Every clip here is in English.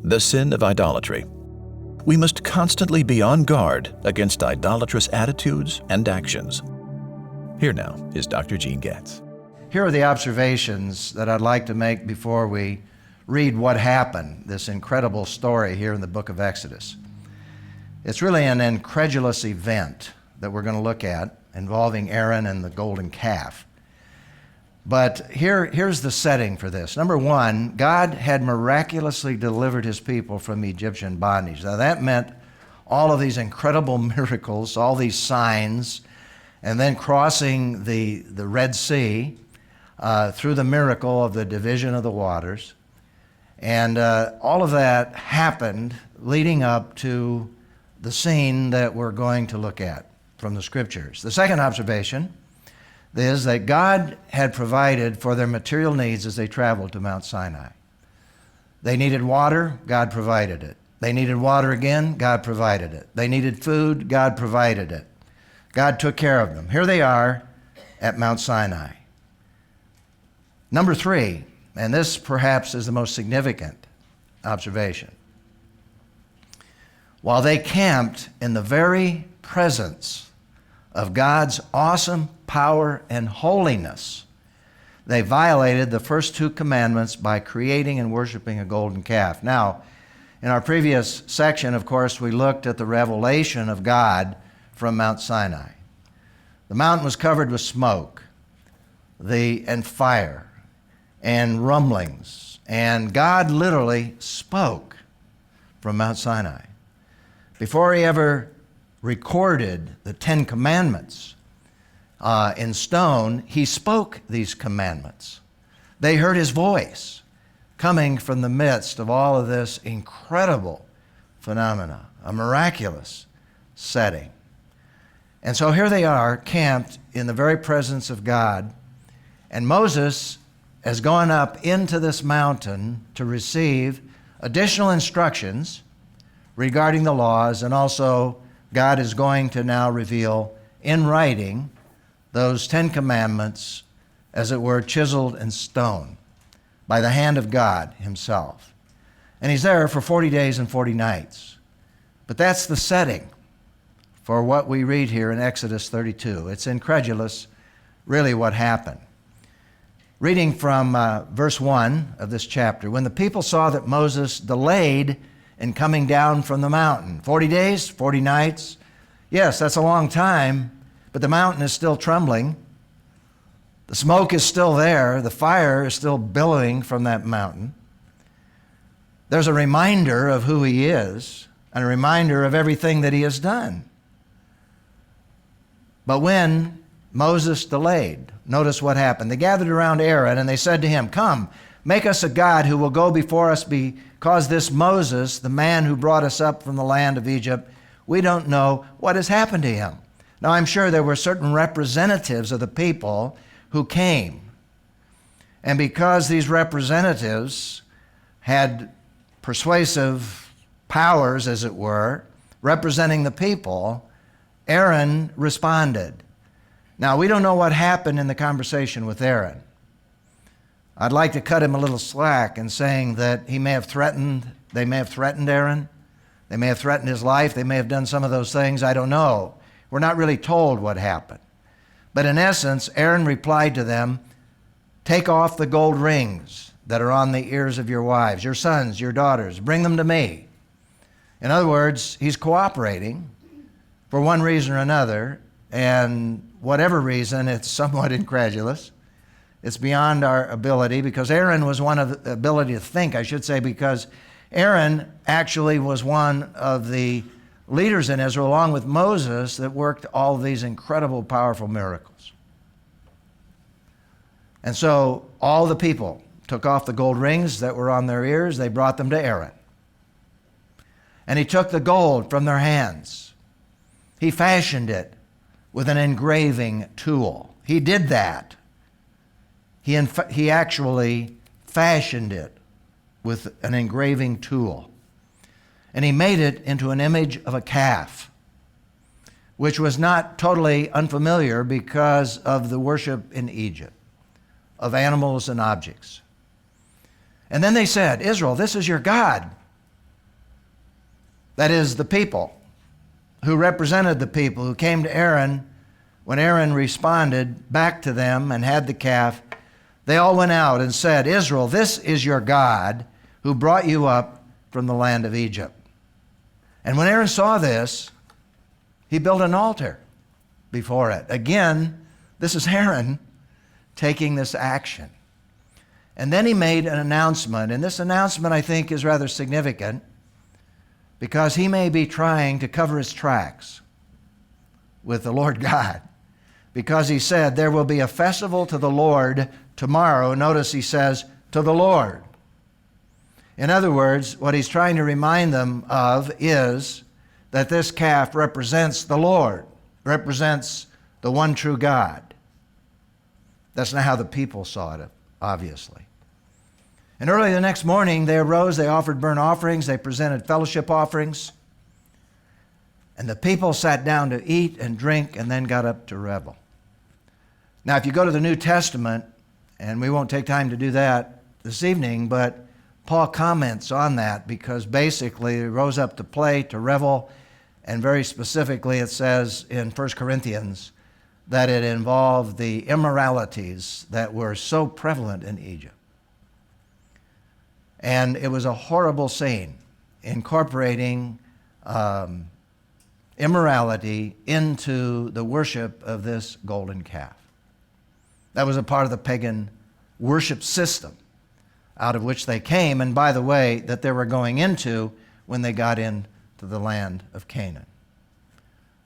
The sin of idolatry. We must constantly be on guard against idolatrous attitudes and actions. Here now is Dr. Gene Gatz. Here are the observations that I'd like to make before we read what happened, this incredible story here in the book of Exodus. It's really an incredulous event that we're going to look at involving Aaron and the golden calf. But here's the setting for this. Number one, God had miraculously delivered his people from Egyptian bondage. Now that meant all of these incredible miracles, all these signs, and then crossing the Red Sea through the miracle of the division of the waters. And all of that happened leading up to the scene that we're going to look at from the Scriptures. The second observation is that God had provided for their material needs as they traveled to Mount Sinai. They needed water, God provided it. They needed water again, God provided it. They needed food, God provided it. God took care of them. Here they are at Mount Sinai. Number three, and this perhaps is the most significant observation. While they camped in the very presence of God's awesome power and holiness, they violated the first two commandments by creating and worshiping a golden calf. Now, in our previous section, of course, we looked at the revelation of God from Mount Sinai. The mountain was covered with smoke and fire and rumblings, and God literally spoke from Mount Sinai. Before he ever recorded the Ten Commandments in stone, he spoke these commandments. They heard his voice coming from the midst of all of this incredible phenomena, a miraculous setting. And so here they are, camped in the very presence of God, and Moses has gone up into this mountain to receive additional instructions regarding the laws, and also God is going to now reveal in writing those Ten Commandments, as it were, chiseled in stone by the hand of God himself. And he's there for 40 days and 40 nights. But that's the setting for what we read here in Exodus 32. It's incredulous, really, what happened. Reading from verse 1 of this chapter, when the people saw that Moses delayed in coming down from the mountain. 40 days, 40 nights. Yes, that's a long time, but the mountain is still trembling. The smoke is still there. The fire is still billowing from that mountain. There's a reminder of who he is and a reminder of everything that he has done. But when Moses delayed, notice what happened. They gathered around Aaron and they said to him, "Come, make us a god who will go before us, because this Moses, the man who brought us up from the land of Egypt, we don't know what has happened to him." Now, I'm sure there were certain representatives of the people who came. And because these representatives had persuasive powers, as it were, representing the people, Aaron responded. Now, we don't know what happened in the conversation with Aaron. I'd like to cut him a little slack in saying that they may have threatened Aaron. They may have threatened his life. They may have done some of those things. I don't know. We're not really told what happened. But in essence, Aaron replied to them, "Take off the gold rings that are on the ears of your wives, your sons, your daughters. Bring them to me." In other words, he's cooperating for one reason or another, and whatever reason, it's somewhat incredulous. It's beyond our ability, because Aaron was one of the ability to think, I should say, because Aaron actually was one of the leaders in Israel, along with Moses, that worked all of these incredible, powerful miracles. And so all the people took off the gold rings that were on their ears. They brought them to Aaron. And he took the gold from their hands. He fashioned it with an engraving tool. He did that. He actually fashioned it with an engraving tool. And he made it into an image of a calf, which was not totally unfamiliar because of the worship in Egypt of animals and objects. And then they said, "Israel, this is your God. That is, the people who represented the people, who came to Aaron when Aaron responded back to them and had the calf. They all went out and said, Israel, this is your God who brought you up from the land of Egypt. And when Aaron saw this, he built an altar before it. Again, this is Aaron taking this action. And then he made an announcement, and this announcement I think is rather significant because he may be trying to cover his tracks with the Lord God, because he said there will be a festival to the Lord tomorrow. Notice he says, to the Lord. In other words, what he's trying to remind them of is that this calf represents the Lord, represents the one true God. That's not how the people saw it, obviously. And early the next morning, they arose, they offered burnt offerings, they presented fellowship offerings, and the people sat down to eat and drink and then got up to revel. Now, if you go to the New Testament, and we won't take time to do that this evening, but Paul comments on that because basically they rose up to play, to revel, and very specifically it says in 1 Corinthians that it involved the immoralities that were so prevalent in Egypt. And it was a horrible scene, incorporating immorality into the worship of this golden calf. That was a part of the pagan worship system out of which they came, and by the way, that they were going into when they got into the land of Canaan.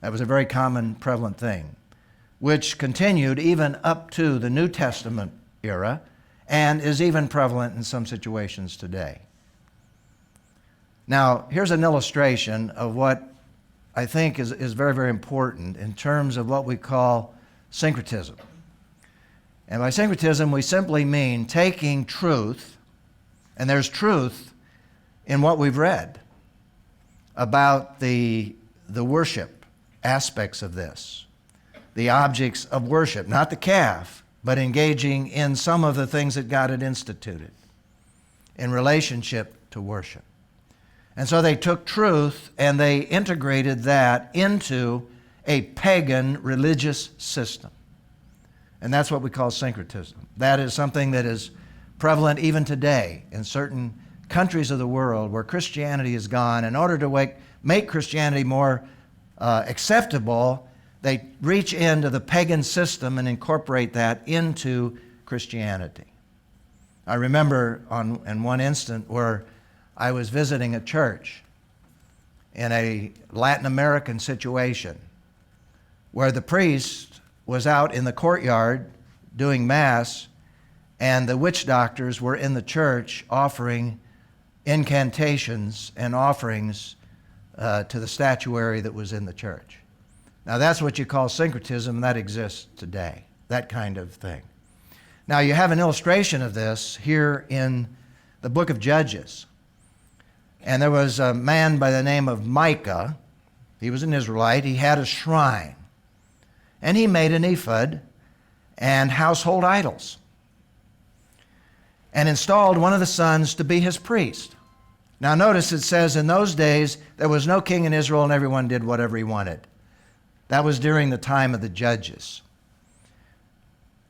That was a very common, prevalent thing, which continued even up to the New Testament era and is even prevalent in some situations today. Now, here's an illustration of what I think is very, very important in terms of what we call syncretism. And by syncretism, we simply mean taking truth, and there's truth in what we've read about the worship aspects of this, the objects of worship, not the calf, but engaging in some of the things that God had instituted in relationship to worship. And so they took truth and they integrated that into a pagan religious system. And that's what we call syncretism. That is something that is prevalent even today in certain countries of the world where Christianity is gone. In order to make Christianity more acceptable, they reach into the pagan system and incorporate that into Christianity. I remember in one instant where I was visiting a church in a Latin American situation where the priest was out in the courtyard doing Mass, and the witch doctors were in the church offering incantations and offerings to the statuary that was in the church. Now that's what you call syncretism, and that exists today, that kind of thing. Now you have an illustration of this here in the book of Judges. And there was a man by the name of Micah. He was an Israelite. He had a shrine. And he made an ephod and household idols, and installed one of the sons to be his priest. Now notice it says in those days there was no king in Israel and everyone did whatever he wanted. That was during the time of the judges.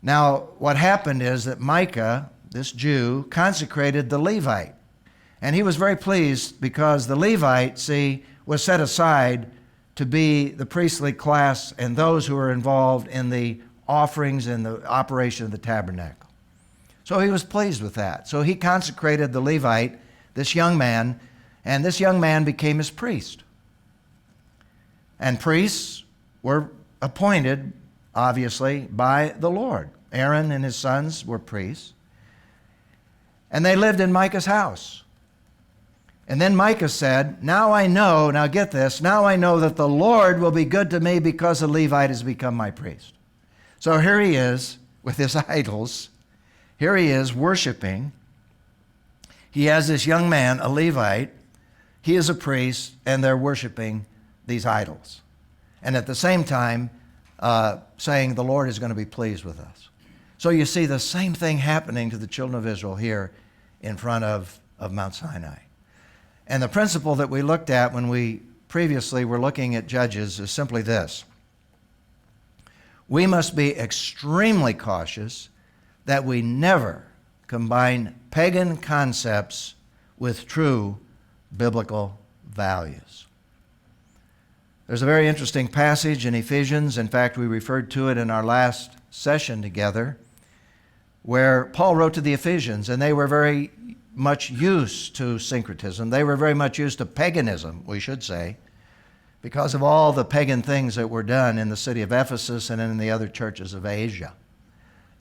Now what happened is that Micah, this Jew, consecrated the Levite. And he was very pleased because the Levite, was set aside to be the priestly class and those who were involved in the offerings and the operation of the tabernacle. So he was pleased with that. So he consecrated the Levite, this young man, and this young man became his priest. And priests were appointed, obviously, by the Lord. Aaron and his sons were priests. And they lived in Micah's house. And then Micah said, now I know that the Lord will be good to me because the Levite has become my priest. So here he is with his idols. Here he is worshiping. He has this young man, a Levite. He is a priest, and they're worshiping these idols. And at the same time, saying the Lord is going to be pleased with us. So you see the same thing happening to the children of Israel here in front of Mount Sinai. And the principle that we looked at when we previously were looking at Judges is simply this. We must be extremely cautious that we never combine pagan concepts with true biblical values. There's a very interesting passage in Ephesians. In fact, we referred to it in our last session together, where Paul wrote to the Ephesians, and they were very much used to syncretism. They were very much used to paganism, we should say, because of all the pagan things that were done in the city of Ephesus and in the other churches of Asia.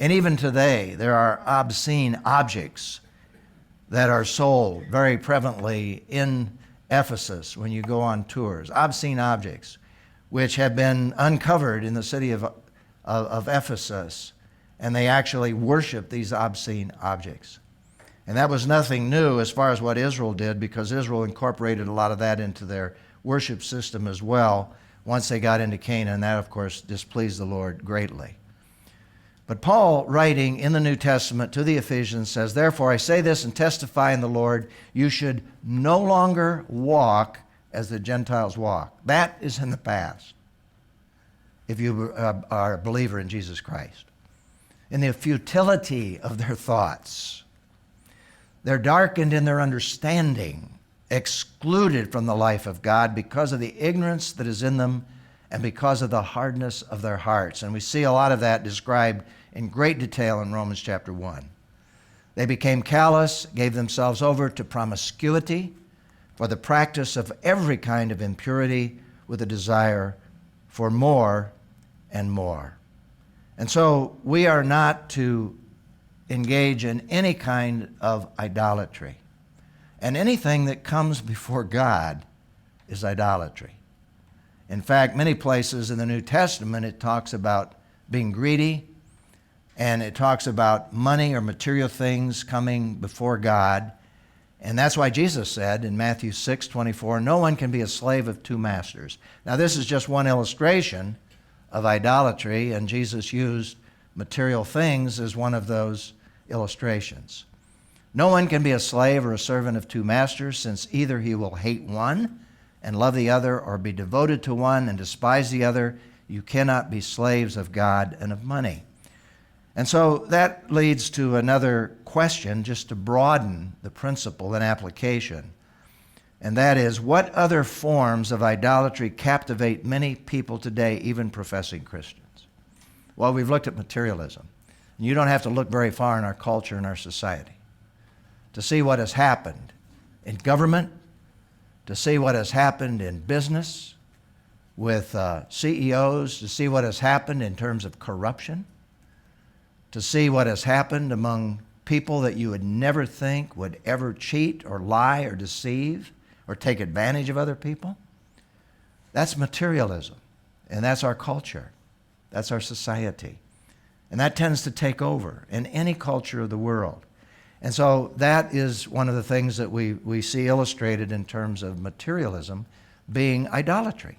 And even today, there are obscene objects that are sold very prevalently in Ephesus when you go on tours. Obscene objects which have been uncovered in the city of Ephesus, and they actually worship these obscene objects. And that was nothing new as far as what Israel did, because Israel incorporated a lot of that into their worship system as well once they got into Canaan. And that, of course, displeased the Lord greatly. But Paul, writing in the New Testament to the Ephesians, says, "Therefore I say this and testify in the Lord, you should no longer walk as the Gentiles walk." That is in the past, if you are a believer in Jesus Christ. In the futility of their thoughts. They're darkened in their understanding, excluded from the life of God because of the ignorance that is in them and because of the hardness of their hearts. And we see a lot of that described in great detail in Romans chapter 1. They became callous, gave themselves over to promiscuity for the practice of every kind of impurity with a desire for more and more. And so we are not to engage in any kind of idolatry. And anything that comes before God is idolatry. In fact, many places in the New Testament it talks about being greedy, and it talks about money or material things coming before God. And that's why Jesus said in Matthew 6:24, "No one can be a slave of two masters." Now this is just one illustration of idolatry, and Jesus used material things as one of those illustrations. "No one can be a slave or a servant of two masters, since either he will hate one and love the other, or be devoted to one and despise the other. You cannot be slaves of God and of money." And so that leads to another question, just to broaden the principle and application. And that is, what other forms of idolatry captivate many people today, even professing Christians? Well, we've looked at materialism. And you don't have to look very far in our culture and our society to see what has happened in government, to see what has happened in business with CEOs, to see what has happened in terms of corruption, to see what has happened among people that you would never think would ever cheat or lie or deceive or take advantage of other people. That's materialism, and that's our culture. That's our society. And that tends to take over in any culture of the world. And so that is one of the things that we see illustrated in terms of materialism being idolatry.